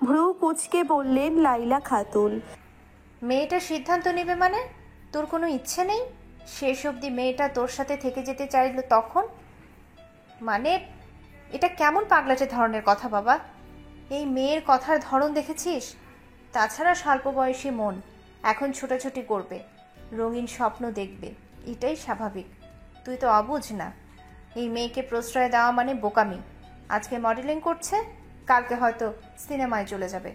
ভ্রু কুঁচকে বললেন লাইলা খাতুন। মেয়েটা সিদ্ধান্ত নেবে মানে? তোর কোনো ইচ্ছে নেই? শেষ অবধি মেয়েটা তোর সাথে থেকে যেতে চাইল তখন? মানে এটা কেমন পাগলাটে ধরনের কথা বাবা? এই মেয়ের কথার ধরন দেখেছিস? তাছাড়া স্বল্প বয়সী মন, এখন ছোটাছুটি করবে, রঙিন স্বপ্ন দেখবে, এটাই স্বাভাবিক। তুই তো অবুঝ না। এই মেয়েকে প্রশ্রয় দেওয়া মানে বোকামি। আজকে মডেলিং করছে, কালকে হয়তো সিনেমায় চলে যাবে।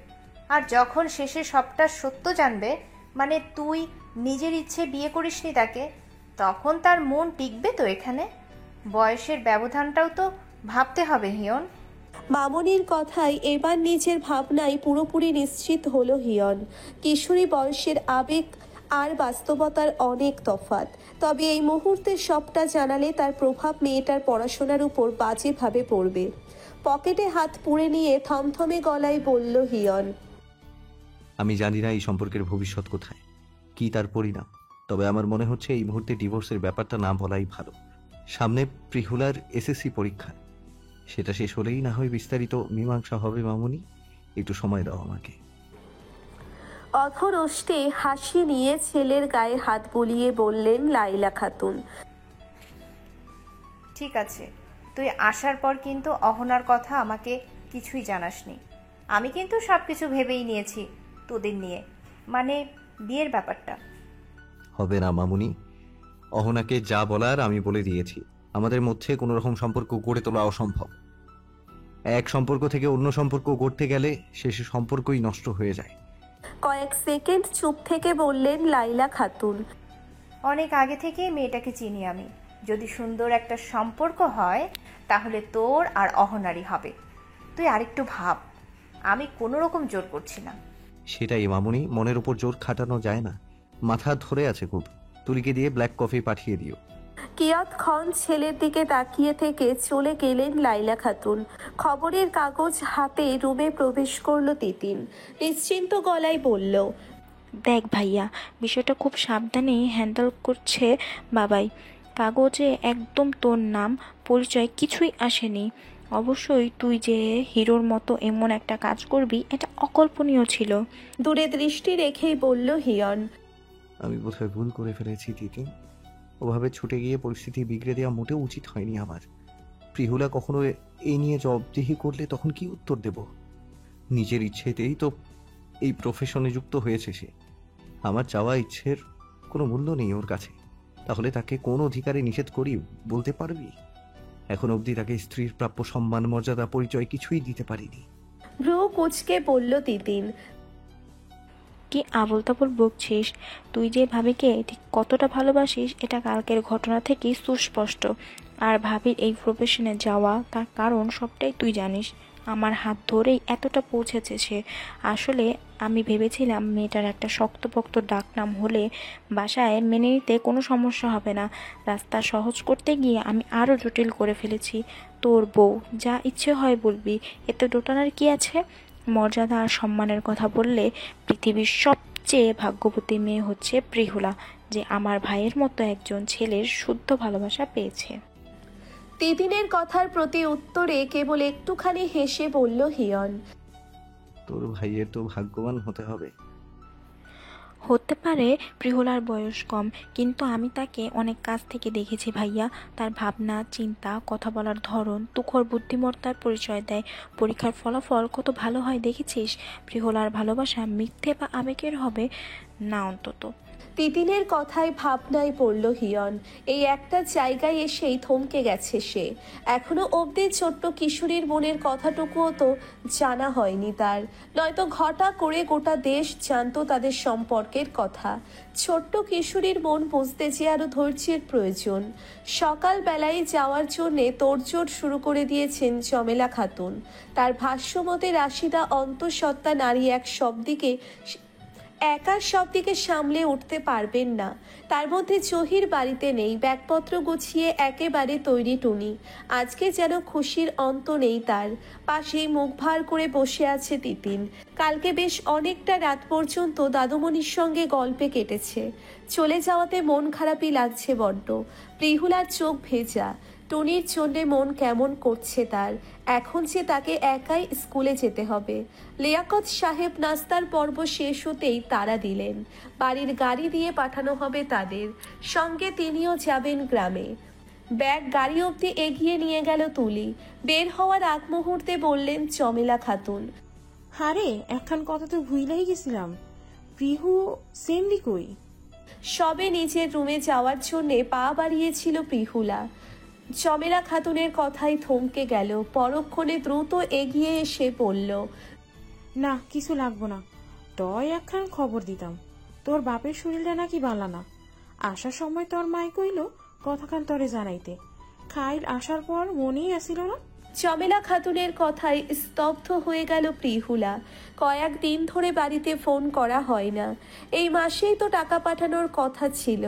আর যখন শেষে সবটা সত্য জানবে, মানে তুই নিজের ইচ্ছে বিয়ে করিসনি তাকে, তখন তার মন টিকবে তো এখানে? বয়সের ব্যবধানটাও তো ভাবতে হবে হিয়ন। মামনির কথায় এবার নিজের ভাবনায় পুরোপুরি নিশ্চিত হলো হিয়ন। কিশোরী বয়সের আবেগ আর বাস্তবতার অনেক তফাৎ। তবে এই মুহূর্তে সবটা জানালে তার প্রভাব মেয়েটার পড়াশোনার উপর বাজেভাবে পড়বে। পকেটে হাত পুড়ে নিয়ে থমথমে গলায় বলল হিয়ন, আমি জানি না এই সম্পর্কের ভবিষ্যৎ কোথায়, কি তার পরিণাম। তবে আমার মনে হচ্ছে এই মুহূর্তে ডিভোর্সের ব্যাপারটা না বলাই ভালো। সামনে প্রিহুলার এসএসসি পরীক্ষা, সেটা শেষ হলেই না হয় বিস্তারিত মীমাংসা হবে। মামুনি, একটু সময় দাও আমাকে। অধর অষ্টে হাসি নিয়ে ছেলের গায়ে হাত বুলিয়ে বললেন লাইলা খাতুন। ঠিক আছে, তুই আসার পর কিন্তু অহনার কথা আমাকে কিছুই জানাসনি। আমি কিন্তু সব কিছু ভেবেই নিয়েছি তোদের নিয়ে, মানে বিয়ের ব্যাপারটা। হবে না মামুনি, অহনাকে যা বলার আমি বলে দিয়েছি। আমাদের মধ্যে কোনো রকম সম্পর্ক গড়ে তোলা অসম্ভব। এক সম্পর্ক থেকে অন্য সম্পর্ক গড়তে গেলে শেষে সম্পর্কই নষ্ট হয়ে যায়। কয়েক সেকেন্ড চুপ থেকে বললেন লাইলা খাতুন। অনেক আগে থেকেই মেয়েটাকে চিনি আমি। যদি সুন্দর একটা সম্পর্ক হয় তাহলে তোর আর অহনারই হবে। তুই আরেকটু ভাব, আমি কোনো রকম জোর করছি না। সেটাই মামুনি, মনের উপর জোর খাটানো যায় না। মাথা ধরে আছে খুব। তুলিকে দিয়ে ব্ল্যাক কফি পাঠিয়ে দিও। কিয়ৎক্ষণ ছেলের দিকে তাকিয়ে থেকে চলে গেলেন লাইলা খাতুন। খবরের কাগজ হাতে রুমে প্রবেশ করলো তিতিন। নিশ্চিন্ত গলায় বলল, দেখ ভাইয়া, বিষয়টা খুব সাবধানে হ্যান্ডেল করছে বাবাই। কাগজে একদম তোর নাম পরিচয় কিছুই আসেনি। অবশ্যই তুই যে হিরোর মতো এমন একটা কাজ করবি, এটা অকল্পনীয় ছিল। দূরে দৃষ্টি রেখেই বলল হিয়ন। আমি বোধহয় ভুল করে ফেলেছি তিতিন। ওভাবে ছুটে গিয়ে পরিস্থিতি বিগড়ে দেওয়া মোটেও উচিত হয়নি আমার। প্রিহুলা কখনো এই নিয়ে জবাবদিহি করলে তখন কি উত্তর দেব? নিজের ইচ্ছেতেই তো এই প্রফেশনে যুক্ত হয়েছে সে। আমার চাওয়া ইচ্ছের কোনো মূল্য নেই ওর কাছে। তাহলে তাকে কোন অধিকারে নিষেধ করি বলতে পারবি? এখন অবধি তাকে স্ত্রীর প্রাপ্য সম্মান, মর্যাদা, পরিচয় কিছুই দিতে পারিনি। ভ্রু কুঁচকে বলল তিতিন। কি আবোল তাবোল বকছিস? তুই যে ভাবিকে ঠিক কতটা ভালোবাসিস এটা কালকের ঘটনা থেকেই সুস্পষ্ট। আর ভাবির এই প্রফেশনে যাওয়া তার কারণ সবটাই তুই জানিস। আমার হাত ধরেই এতটা পৌঁছেছে সে। আসলে আমি ভেবেছিলাম মেয়েটার একটা শক্তপোক্ত ডাকনাম হলে বাসায় মেনে নিতে কোনো সমস্যা হবে না। রাস্তা সহজ করতে গিয়ে আমি আরও জটিল করে ফেলেছি। তোর বউ, যা ইচ্ছে হয় বলবি, এতে দোটানার কি আছে? মর্যাদা আর সম্মানের কথা বললে পৃথিবীর সবচেয়ে ভাগ্যবতী মেয়ে হচ্ছে প্রিহুলা, যে আমার ভাইয়ের মতো একজন ছেলের শুদ্ধ ভালোবাসা পেয়েছে। তিতিনের কথার প্রতি উত্তরে কেবল একটুখানি হেসে বলল হিয়ন। তোর ভাইয়ের তো ভাগ্যবান হতে হবে। হতে পারে প্রিহুলার বয়স কম, কিন্তু আমি তাকে অনেক কাছ থেকে দেখেছি ভাইয়া। তার ভাবনা, চিন্তা, কথা বলার ধরন তুখর বুদ্ধিমত্তার পরিচয় দেয়। পরীক্ষার ফলাফল কত ভালো হয় দেখেছিস? প্রিহুলার ভালোবাসা মিথ্যে বা আবেগের হবে না অন্তত। তিতিনের কথায় ভাবনায় পড়ল হিয়ন। এই একটা জায়গায় এসেই থমকে গেছে সে। এখনো অবধি ছোট্ট কিশোরীর মনের কথাটুকুও তো জানা হয়নি তার। নয়তো ঘটা করে গোটা দেশ জানতো তাদের সম্পর্কের কথা। ছোট্ট কিশোরীর মন বুঝতে যে আরো ধৈর্যের প্রয়োজন। সকালবেলায় যাওয়ার জন্যে তোড়জোড় শুরু করে দিয়েছেন চমেলা খাতুন। তার ভাষ্যমতে রাশিদা অন্তঃসত্ত্বা নারী, একা সব দিকে সামলে উঠতে পারবেন না। তার মধ্যে জহির বাড়িতে নেই, ব্যাগপত্র গুছিয়ে একেবারে তৈরি টুনি। আজকে যেন খুশির অন্ত নেই তার। পাশেই মুখ ভার করে বসে আছে তিতিন। কালকে বেশ অনেকটা রাত পর্যন্ত দাদুমণির সঙ্গে গল্পে কেটেছে। চলে যাওয়াতে মন খারাপই লাগছে বড্ড। প্রিহুলার চোখ ভেজা। টুনির জন্যে মন কেমন করছে তার। এখন যে তাকে একাই স্কুলে যেতে হবে। লিয়াকত সাহেব নাস্তার পর্ব শেষ হতেই তাড়া দিলেন। বাড়ির গাড়ি দিয়ে পাঠানো হবে তাদের সঙ্গে, তিনিও যাবেন গ্রামে। ব্যাগ গাড়ি অবধি এগিয়ে নিয়ে গেল তুলি। বের হওয়ার আগ মুহূর্তে বললেন চমেলা খাতুন, হারে একখান কথা তো ভুইলাই গেছিলাম, প্রিহু সেমরি কই? সবে নিজের রুমে যাওয়ার জন্যে পা বাড়িয়েছিল প্রিহুলা। চমেলা খাতুনের কথাই থমকে গেল। পরক্ষণে দ্রুত এগিয়ে এসে বলল, না কিছু লাগবো না, তয় একখান খবর দিতাম, তোর বাপের শরীরটা নাকি বালা না। আসার সময় তোর মাই কইল কথাখান তরে জানাইতে, খাইল আসার পর মনেই আসিল না। চমেলা খাতুনের কথায় স্তব্ধ হয়ে গেল প্রিহুলা। কয়েকদিন ধরে বাড়িতে ফোন করা হয় না। এই মাসেই তো টাকা পাঠানোর কথা ছিল।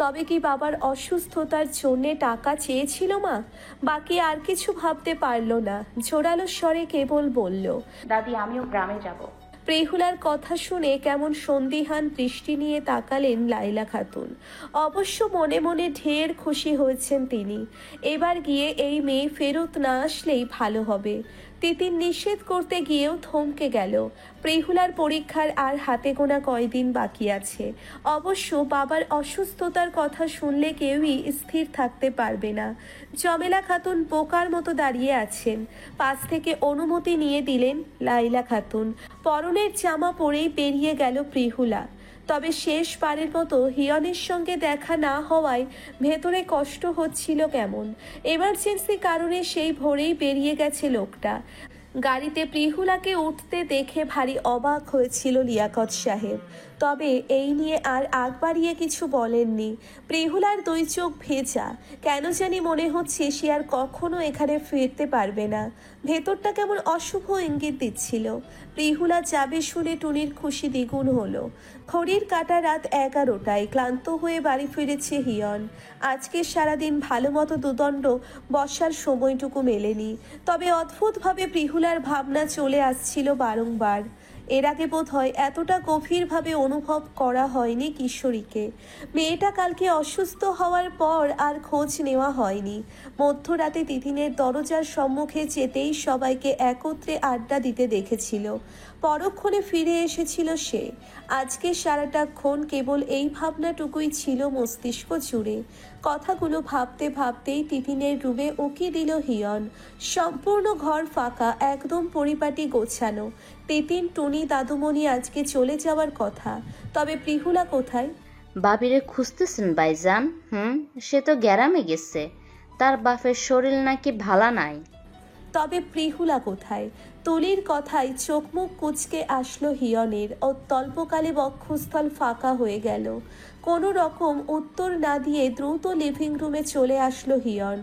তবে কি বাবার অসুস্থতার জন্যে টাকা চেয়েছিল মা? বাকি আর কিছু ভাবতে পারল না। জোরালো স্বরে কেবল বলল, দাদি আমিও গ্রামে যাব। প্রিহুলার কথা শুনে কেমন সন্দিহান দৃষ্টি নিয়ে তাকালেন লাইলা খাতুন। অবশ্য মনে মনে ঢের খুশি হয়েছেন তিনি। এবার গিয়ে এই মেয়ে ফেরত না আসলেই ভালো হবে। তিতির নিষেধ করতে গিয়েও থমকে গেল। প্রিহুলার পরীক্ষার আর হাতে গোনা কয়দিন বাকি আছে। অবশ্য বাবার অসুস্থতার কথা শুনলে কেউই স্থির থাকতে পারবে না। চমেলা খাতুন বোকার মতো দাঁড়িয়ে আছেন। পাশ থেকে অনুমতি নিয়ে দিলেন লাইলা খাতুন। পরনের জামা পরেই বেরিয়ে গেল প্রিহুলা। তবে শেষবারের মতো হিয়নের সঙ্গে দেখা না হওয়ায় ভেতরে কষ্ট হচ্ছিল কেমন। এমার্জেন্সি কারণে সেই ভোরেই বেরিয়ে গেছে লোকটা। গাড়িতে প্রিহুলাকে উঠতে দেখে ভারী অবাক হয়েছিল লিয়াকত সাহেব। তবে এই নিয়ে আর আগ বাড়িয়ে কিছু বলেননি। প্রিহুলার দুই চোখ ভেজা। কেন জানি মনে হচ্ছে সে আর কখনো এখানে ফিরতে পারবে না। ভেতরটা কেমন অশুভ ইঙ্গিত দিচ্ছিল। প্রিহুলা যাবে শুনে টুনির খুশি দ্বিগুণ হলো। ঘড়ির কাঁটা রাত 11টায়। ক্লান্ত হয়ে বাড়ি ফিরেছে হিয়ন। আজকে সারাদিন ভালো মতো দুদণ্ড বসার সময়টুকু মেলেনি। তবে অদ্ভুতভাবে প্রিহুলার ভাবনা চলে আসছিল বারংবার। এর আগে বোধহয় এতটা গভীরভাবে অনুভব করা হয়নি কিশোরীকে। মেয়েটা কালকে অসুস্থ হওয়ার পর আর খোঁজ নেওয়া হয়নি। মধ্যরাতে তিতিনের দরজার সম্মুখে যেতেই সবাইকে একত্রে আড্ডা দিতে দেখেছিল। পরক্ষণে ফিরে এসেছিল সে। আজকে সারাটাক্ষণ কেবল এই ভাবনাটুকুই ছিল মস্তিষ্ক জুড়ে। কথাগুলো ভাবতে ভাবতেই তিতিনের রুমে উকি দিল হিয়ন। সম্পূর্ণ ঘর ফাঁকা, একদম পরিপাটি গোছানো। তিতিন, টুনি, দাদুমণি আজকে চলে যাওয়ার কথা। তবে প্রিহুলা কোথায়? বাবিরে খুঁজতেছেন ভাইজান? সে তো গ্যারামে গেছে, তার বাপের শরীর নাকি ভালা নাই। তবে প্রিহুলা কোথায়? তুলির কথায় চোখ মুখ কুচকে আসলো হিয়নের ও তল্পকালে বক্ষস্থল ফাঁকা হয়ে গেল। কোনো রকম উত্তর না দিয়ে দ্রুত লিভিং রুমে চলে আসলো হিয়ন।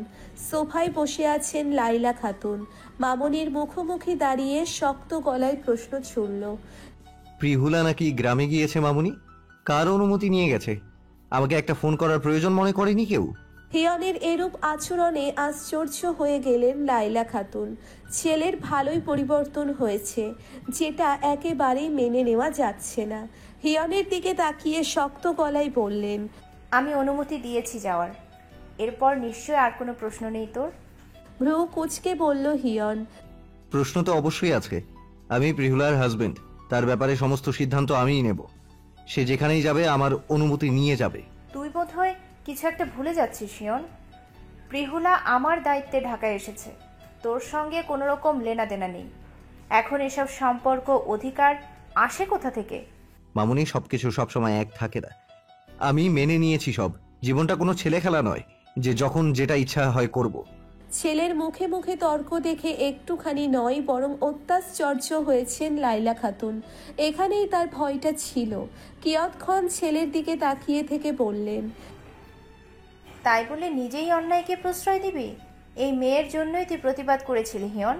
সোফায় বসে আছেন লাইলা খাতুন। মামনির মুখোমুখি দাঁড়িয়ে শক্ত গলায় প্রশ্ন ছুড়ল, প্রিহুলা নাকি গ্রামে গিয়েছে মামুনি? কার অনুমতি নিয়ে গেছে? আমাকে একটা ফোন করার প্রয়োজন মনে করেনি কেউ? হিয়নের এরূপ আচরণে আশ্চর্য হয়ে গেলেন লাইলা খাতুন। ছেলের ভালোই পরিবর্তন হয়েছে, যেটা একেবারেই মেনে নেওয়া যাচ্ছে না। হিয়নের দিকে তাকিয়ে শক্ত গলায় বললেন, আমি অনুমতি দিয়েছি যাওয়ার। এরপর নিশ্চয় আর কোনো প্রশ্ন নেই তোর? ভ্রু কুচকে বলল হিয়ন, প্রশ্ন তো অবশ্যই আছে। আমি প্রিহুলার হাজবেন্ড, তার ব্যাপারে সমস্ত সিদ্ধান্ত আমিই নেব। সে যেখানেই যাবে আমার অনুমতি নিয়ে যাবে। তুই বোধহয় কিছু একটা ভুলে যাচ্ছিস হিয়ন। প্রিহুলা আমার দায়িত্বে ঢাকায় এসেছে, তোর সঙ্গে কোনো রকম লেনাদেনা নেই। এখন এসব সম্পর্ক অধিকার আসে কোথা থেকে? মামুনি, সবকিছু সবসময় এক থাকে না। আমি মেনে নিয়েছি সব। জীবনটা কোনো ছেলে খেলা নয় যে যখন যেটা ইচ্ছা হয় করব। ছেলের মুখে মুখে তর্ক দেখে একটুখানি নয় বরং অত্যাশ্চর্য হয়েছেন লাইলা খাতুন। এখানেই তার ভয়টা ছিল। কিয়ৎক্ষণ ছেলের দিকে তাকিয়ে থেকে বললেন, তাই বলে নিজেই অন্যায়কে প্রশ্রয় দিবি? এই মেয়ের জন্যই তুই প্রতিবাদ করেছিলি হিয়ন।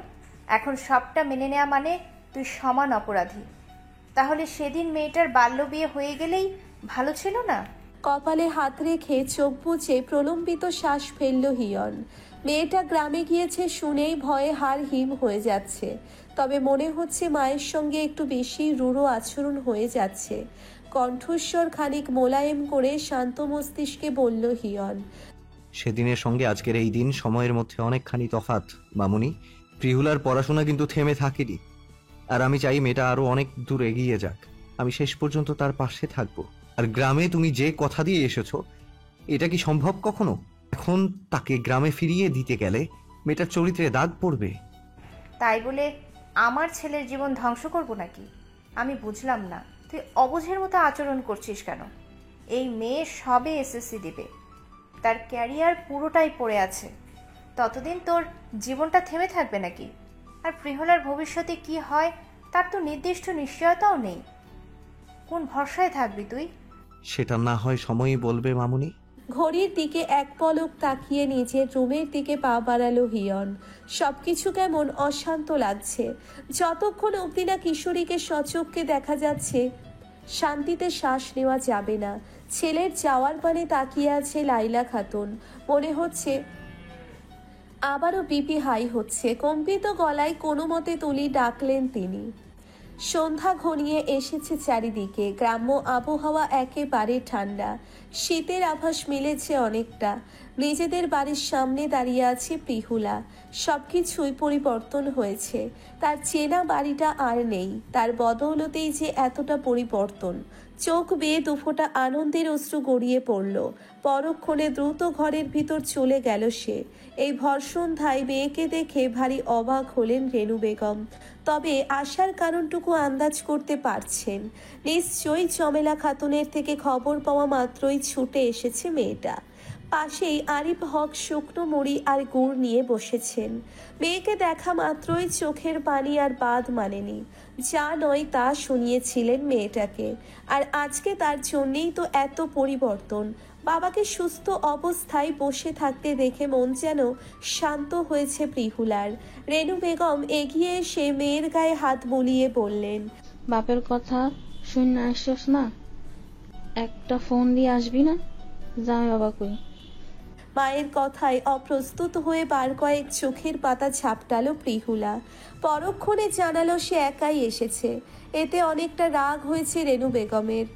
এখন সবটা মেনে নেওয়া মানে তুই সমান অপরাধী। তাহলে সেদিন মেয়েটার বাল্য বিয়ে হয়ে গেলেই ভালো ছিল না? কপালে হাত রেখে চোখ বুজে প্রলম্বিত শ্বাস ফেলল হিয়ন। মেয়েটা গ্রামে গিয়েছে শুনেই ভয়ে হাড় হিম হয়ে যাচ্ছে। তবে মনে হচ্ছে মায়ের সঙ্গে একটু বেশি রূঢ় আচরণ হয়ে যাচ্ছে। কণ্ঠস্বর খানিক মোলায়েম করে শান্ত মস্তিষ্কে বলল হিয়ন, সেদিনের সঙ্গে আজকের এই দিন সময়ের মধ্যে অনেকখানি তফাৎ মামুনি। প্রিহুলার পড়াশোনা কিন্তু থেমে থাকেনি, আর আমি চাই মেয়েটা আরো অনেক দূর এগিয়ে যাক। আমি শেষ পর্যন্ত তার পাশে থাকবো। আর গ্রামে তুমি যে কথা দিয়ে এসেছো, এটা কি সম্ভব কখনো? এখন তাকে গ্রামে ফিরিয়ে দিতে গেলে মেয়েটার চরিত্রে দাগ পড়বে। তাই বলে আমার ছেলের জীবন ধ্বংস করব নাকি? আমি বুঝলাম না, তুই অবুঝের মতো আচরণ করছিস কেন? এই মেয়ে সবে এসএসসি দিবে, তার ক্যারিয়ার পুরোটাই পড়ে আছে। ততদিন তোর জীবনটা থেমে থাকবে নাকি? আর প্রিহলার ভবিষ্যতে কি হয় তার তো নির্দিষ্ট নিশ্চয়তাও নেই। কোন ভরসায় থাকবি তুই? সেটা না হয় সময়ই বলবে মামুনি। ঘড়ির দিকে এক পলক তাকিয়ে নিজের রুমের দিকে পা বাড়ালো হিয়ন। সবকিছু কেমন অশান্ত লাগছে। যতক্ষণ অবধি না কিশোরীকে সচক্ষে দেখা যাচ্ছে, শান্তিতে শ্বাস নেওয়া যাবে না। ছেলের যাওয়ার পানে তাকিয়ে আছে লাইলা খাতুন। মনে হচ্ছে আবারও বিপি হাই হচ্ছে। কম্পিত গলায় কোনো মতে তুলি ডাকলেন তিনি। সন্ধ্যা ঘনিয়ে এসেছে চারিদিকে। গ্রাম্য আবহাওয়া একেবারে ঠান্ডা। শীতের আভাস মিলেছে অনেকটা। নিজেদের বাড়ির সামনে দাঁড়িয়ে আছে প্রিহুলা। সবকিছুই পরিবর্তন হয়েছে। তার চেনা বাড়িটা আর নেই। তার বদৌলতেই যে এতটা পরিবর্তন। চোখ বেয়ে দুফোঁটা আনন্দের অশ্রু গড়িয়ে পড়ল। পরক্ষণে দ্রুত ঘরের ভিতর চলে গেল সে। এই ভরসন্ধ্যায় মেয়েকে দেখে ভারী অবাক হলেন রেনু বেগম। তবে আসার কারণটুকু আন্দাজ করতে পারছেন। নিশ্চয়ই চমেলা খাতুনের থেকে খবর পাওয়া মাত্রই ছুটে এসেছে মেয়েটা। পাশেই আরিফ হক শুকনো মুড়ি আর গুড় নিয়ে বসেছেন। মেয়েকে দেখা মাত্রই চোখের পানি আর বাদ মানেনি। যা নয় তা শুনিয়েছিলেন মেয়েটাকে। আর আজকে তার জন্যেই তো এত পরিবর্তন। বাবাকে সুস্থ অবস্থায় বসে থাকতে দেখে মন যেন শান্ত হয়েছে প্রিহুলার। রেনু বেগম এগিয়ে এসে মেয়ের গায়ে হাত বুলিয়ে বললেন, বাপের কথা শুনে আসছস না? একটা ফোন দিয়ে আসবি না? জামাই বাবা কই? মায়ের কথায় অপ্রস্তুত হয়ে বার কয়েক চোখের পাতা ঝাপটালো প্রিহুলা। পরক্ষণে জানালো সে একাই এসেছে। এতে অনেকটা রাগ হয়েছে রেনু বেগমের।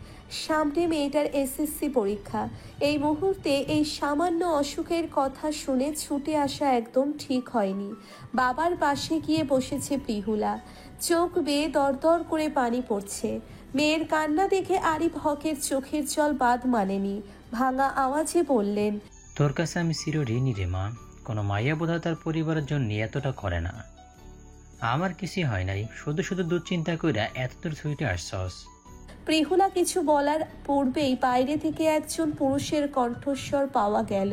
সামনে মেয়েটার এসএসসি পরীক্ষা। এই মুহূর্তে এই সামান্য অসুখের কথা শুনে ছুটে আসা একদম ঠিক হয়নি। বাবার পাশে গিয়ে বসেছে প্রিহুলা। চোখ বেয়ে দরদর করে পানি পড়ছে। মেয়ের কান্না দেখে আরিফ হকের চোখের জল বাদ মানেনি। ভাঙা আওয়াজে বললেন, তোর কাছে আমি চিরঋণী রে মা। কোনো মাইয়া বোধহয় তার পরিবারের জন্য এতটা করে না। আমার কিছুই হয় নাই, শুধু শুধু দুশ্চিন্তা কইরা এত দূর ছুটে আসছস। প্রিহুলা কিছু বলার পূর্বেই বাইরে থেকে একজন পুরুষের কণ্ঠস্বর পাওয়া গেল।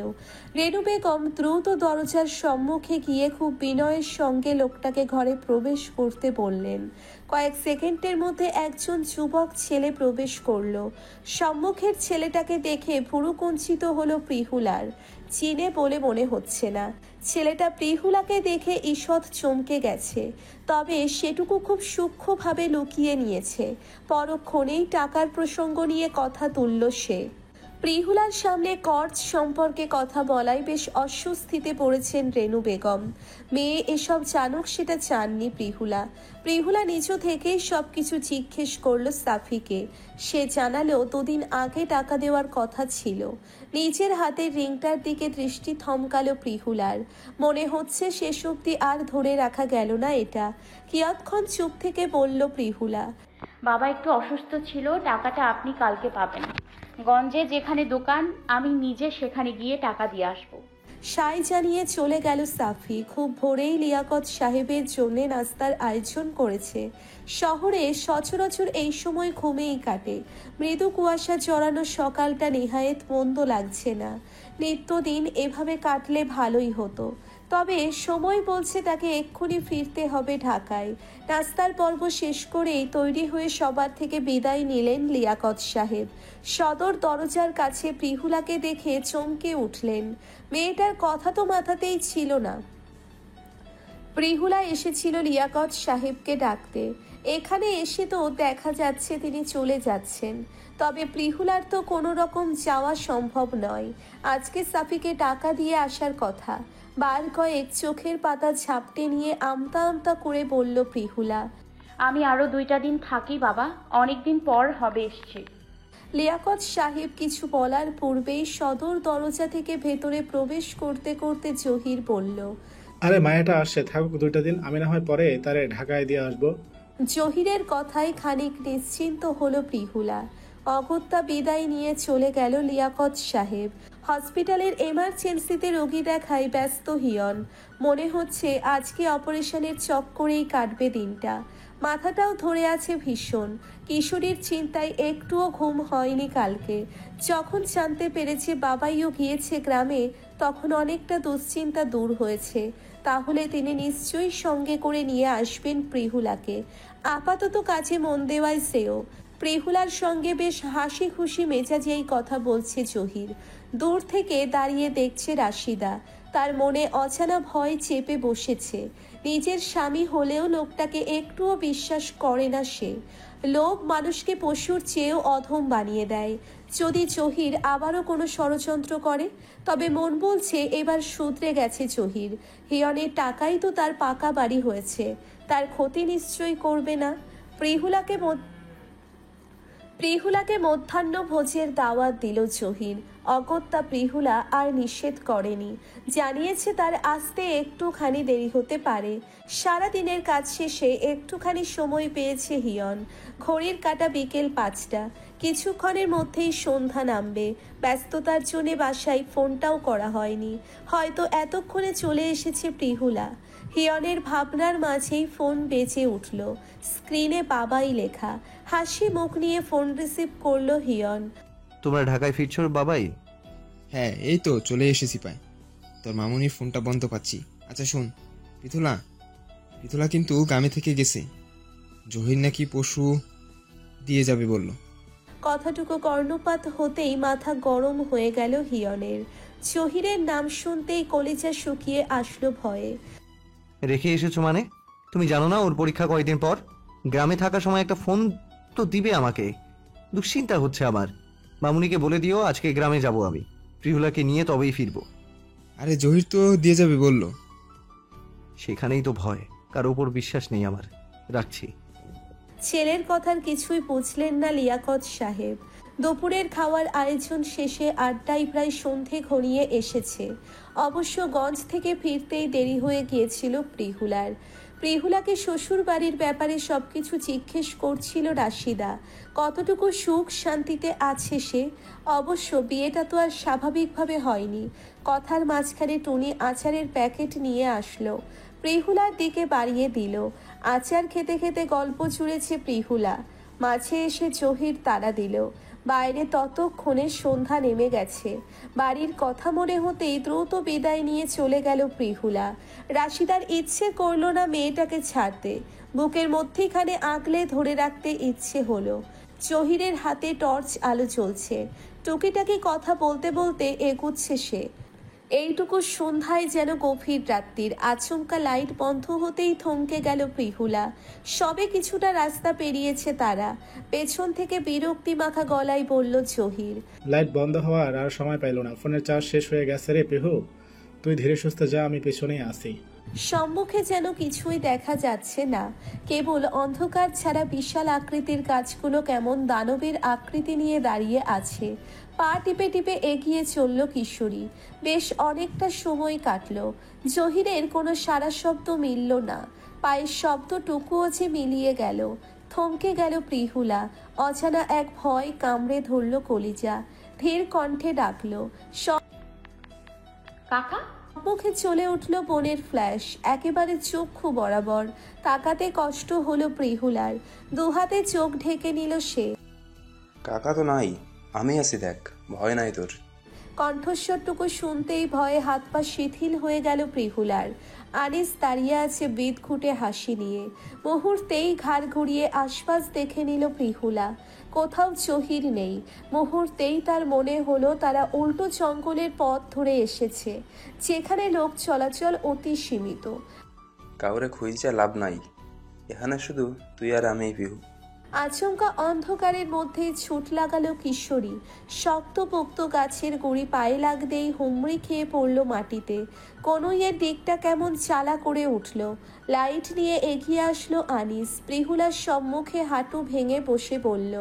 রেনু বেগম দ্রুত দরজার সম্মুখে গিয়ে খুব বিনয়ের সঙ্গে লোকটাকে ঘরে প্রবেশ করতে বললেন। কয়েক সেকেন্ডের মধ্যে একজন যুবক ছেলে প্রবেশ করলো। সম্মুখের ছেলেটাকে দেখে ভুরু কুঞ্চিত হলো প্রিহুলার। চিনে বলে মনে হচ্ছে না। ছেলেটা প্রিহুলাকে দেখে ঈষৎ চমকে গেছে, তবে সেটুকু খুব সূক্ষ্মভাবে লুকিয়ে নিয়েছে। পরক্ষণেই টাকার প্রসঙ্গ নিয়ে কথা তুলল সে। প্রিহুলার সামনে কর্জ সম্পর্কে কথা বলায় বেশ অস্বস্তিতে পড়েছেন রেনু বেগম। মেয়ে এসব জানুক সেটা চাননি প্রিহুলা। প্রিহুলা নিজ থেকেই সবকিছু জিজ্ঞেস করলো সাফিকে। সে জানালো 2 দিন আগে টাকা দেওয়ার কথা ছিল। নিজের হাতের রিংটার দিকে দৃষ্টি থমকালো প্রিহুলার। মনে হচ্ছে শেষ অবধি আর ধরে রাখা গেল না এটা। কিয়ৎক্ষণ চুপ থেকে বলল প্রিহুলা, বাবা একটু অসুস্থ ছিল, টাকাটা আপনি কালকে পাবেন। গঞ্জে যেখানে দোকান আমি নিজে সেখানে গিয়ে টাকা দিয়ে আসবো। সাই জানিয়ে চলে গেল সাফি। খুব ভোরেই লিয়াকত সাহেবের জন্য নাস্তার আয়োজন করেছে। শহরে সচরাচর এই সময় ঘুমেই কাটে। মৃদু কুয়াশা জড়ানো সকালটা নেহায়েত মন্দ লাগছে না। নিত্যদিন এভাবে কাটলে ভালোই হতো। তবে সময় বলছে তাকে এক্ষুনি ফিরতে হবে ঢাকায়। নাস্তার পর্ব শেষ করেই তৈরি হয়ে সবার থেকে বিদায় নিলেন লিয়াকত সাহেব। সদর দরজার কাছে প্রিহুলাকে দেখে চমকে উঠলেন। মেয়েটার কথা তো মাথাতেই ছিল না। প্রিহুলা এসেছিল লিয়াকত সাহেবকে ডাকতে। এখানে এসে তো দেখা যাচ্ছে তিনি চলে যাচ্ছেন। তবে প্রিহুলার তো কোনো রকম যাওয়া সম্ভব নয়। আজকে সাফিকে টাকা দিয়ে আসার কথা। বার কয়েক চোখের পাতা ঝাপটে নিয়ে আমতা আমতা করে বলল প্রিহুলা, আমি আরো 2টা দিন থাকি বাবা, অনেকদিন পর হবে এসছে। লিয়াকত সাহেব কিছু বলার পূর্বেই সদর দরজা থেকে ভেতরে প্রবেশ করতে করতে জহির বলল। আরে মায়াটা আসছে, থাকুক 2টা দিন, আমি না হয় পরে তারে ঢাকায় দিয়ে আসবো। জহিরের কথায় খানিক নিশ্চিন্ত হলো প্রিহুলা। অগত্যা বিদায় নিয়ে চলে গেল লিয়াকত সাহেব। হসপিটালের এমার্জেন্সিতে রোগী দেখায় ব্যস্ত হিয়ন। মনে হচ্ছে আজকে অপারেশনের চক্করেই কাটবে দিনটা। মাথাটাও ধরে আছে ভীষণ। কিশোরীর চিন্তায় একটুও ঘুম হয়নি কালকে। যখন জানতে পেরেছে বাবাইও গিয়েছে গ্রামে, তখন অনেকটা দুশ্চিন্তা দূর হয়েছে। তাহলে তিনি নিশ্চয়ই সঙ্গে করে নিয়ে আসবেন প্রিহুলাকে। আপাতত কাজে মন দেওয়াই শ্রেয়। প্রিহুলার সঙ্গে বেশ হাসি খুশি মেজাজেই কথা বলছে জহির। দূর থেকে দাঁড়িয়ে দেখছে রাশিদা। তার মনে অজানা ভয় চেপে বসেছে। নিজের স্বামী হলেও লোকটাকে একটুও বিশ্বাস করে না সে। লোভ মানুষকে পশুর চেয়েও অধম বানিয়ে দেয়। যদি জহির আবারও কোনো ষড়যন্ত্র করে, তবে মন বলছে এবার শুধরে গেছে জহির। হিয়নের টাকাই তো তার পাকা বাড়ি হয়েছে, তার ক্ষতি নিশ্চয়ই করবে না। প্রিহুলাকে মধ্যাহ্ন ভোজের দাওয়াত দিল জহির। অগত্যা প্রিহুলা আর নিষেধ করেনি, জানিয়েছে তার আসতে একটুখানি দেরি হতে পারে। সারাদিনের কাজ শেষে একটুখানি সময় পেয়েছে হিয়ন। ঘড়ির কাঁটা বিকেল 5টা। কিছুক্ষণের মধ্যেই সন্ধ্যা নামবে। ব্যস্ততার জন্য বাসায় ফোনটাও করা হয়নি। হয়তো এতক্ষণে চলে এসেছে প্রিহুলা। হিয়নের ভাবনার মাঝেই ফোন বেজে উঠল। স্ক্রিনে বাবাই লেখা। হাসি মুখ নিয়ে ফোন রিসিভ করলো হিয়ন। তোমরা ঢাকায় ফিরছো বাবাই? হ্যাঁ, এই তো চলে এসেছি পাই। তোর মামুনির ফোনটা বন্ধ পাচ্ছি। আচ্ছা শোন, পিথুলা কিন্তু গ্রামে থেকে গেছে। জহির নাকি পশু দিয়ে যাবে বলল। কথাটুকু কর্ণপাত হতেই মাথা গরম হয়ে গেল হিয়নের। জহিরের নাম শুনতেই কলিজা শুকিয়ে আসলো ভয়ে। রেখে এসেছো মানে? তুমি জানো না ওর পরীক্ষা কয়েকদিন পর? গ্রামে থাকার সময় একটা ফোন তো দিবে আমাকে। দুশ্চিন্তা হচ্ছে আমার। মামুনিকে বলে দিও আজকে গ্রামে যাব আমি। প্রিহুলাকে নিয়ে তবেই ফিরবো। আরে জহির তো দিয়ে যাবে বলল। সেখানেই তো ভয়, কারো ওপর বিশ্বাস নেই আমার। রাখছি। ছেলের কথার কিছুই বুঝলেন না লিয়াকত সাহেব। দুপুরের খাওয়ার আয়োজন শেষে আড্ডায় প্রায় সন্ধে ঘনিয়ে এসেছে। অবশ্য গঞ্জ থেকে ফিরতেই দেরি হয়ে গিয়েছিল প্রিহুলার। প্রিহুলাকে শ্বশুর বাড়ির ব্যাপারে সবকিছু জিজ্ঞেস করছিল রাশিদা। কতটুকু সুখ শান্তিতে আছে সে। অবশ্য বিয়েটা তো আর স্বাভাবিকভাবে হয়নি। কথার মাঝখানে টুনি আচারের প্যাকেট নিয়ে আসলো। প্রিহুলার দিকে বাড়িয়ে দিল। আচার খেতে খেতে গল্প জুড়েছে প্রিহুলা। মাঝে এসে জহির তাড়া দিল। বাইরে ততক্ষণে সন্ধ্যা নেমে গেছে। বাড়ির কথা মনে হতেই দ্রুত বিদায় নিয়ে চলে গেল প্রিহুলা। রাশিদার ইচ্ছে করলো না মেয়েটাকে ছাড়তে। বুকের মধ্যেখানে আগলে ধরে রাখতে ইচ্ছে হলো। জহিরের হাতে টর্চ আলো জ্বলছে। টুকিটাকি কথা বলতে বলতে এগুচ্ছে সে। এইটুকু সন্ধ্যায় যেন গভীর রাত্রির। আচমকা লাইট বন্ধ হতেই থমকে গেল প্রিহুলা। সবে কিছুটা রাস্তা পেরিয়েছে তারা। পেছন থেকে বিরক্তি মাখা গলায় বলল জহির। লাইট বন্ধ হওয়ার আর সময় পাইল না, ফোনের চার্জ শেষ হয়ে গেছে রে পিহু। তুই ধীরে সুস্থে যা, আমি পেছনেই আসি। সম্মুখে যেন কিছুই দেখা যাচ্ছে না, কেবল অন্ধকার ছাড়া বিশাল আকৃতির গাছগুলো কেমন দানবের আকৃতি নিয়ে দাঁড়িয়ে আছে। পা টিপে টিপে এগিয়ে চলল কিশোরী। বেশ অনেকটা সময় কাটল। জহিরের কোনো সারা শব্দ মিলল না। পায়ের শব্দটুকুও যে মিলিয়ে গেল। থমকে গেল প্রিহুলা। অজানা এক ভয় কামড়ে ধরল কলিজা। ধীর কণ্ঠে ডাকলো, কাকা। মুখে চলে উঠল বোনের ফ্ল্যাশ, একেবারে চক্ষু বরাবর। তাকাতে কষ্ট হলো প্রিহুলার। দুহাতে চোখ ঢেকে নিল সে। কাকা তো নাই, আমি আছি, দেখ, ভয় নাই তোর। কণ্ঠস্বরটুকু শুনতেই ভয়ে হাত পা শিথিল হয়ে গেল প্রিহুলার। আনিস দাঁড়িয়ে আছে বিদঘুটে হাসি নিয়ে। মুহূর্তেই ঘাড় ঘুরিয়ে আশপাশ দেখে নিল প্রিহুলা। কোথাও জহির নেই। মুহূর্তেই তার মনে হলো তারা উল্টো জঙ্গলের পথ ধরে এসেছে, যেখানে লোক চলাচল অতি সীমিত। কাউরে খুঁজে লাভ নাই, এখানে শুধু তুই আর আমি পিহু। আচমকা অন্ধকারের মধ্যে ছুট লাগালো কিশোরী। শক্তপোক্ত গাছের গুঁড়ি পায়ে লাগতেই হুমড়ি খেয়ে পড়ল মাটিতে। কনুইয়ের দিকটা কেমন চালা করে উঠল। লাইট নিয়ে এগিয়ে আসলো আনিস। প্রিহুলার সম্মুখে হাঁটু ভেঙে বসে বলল,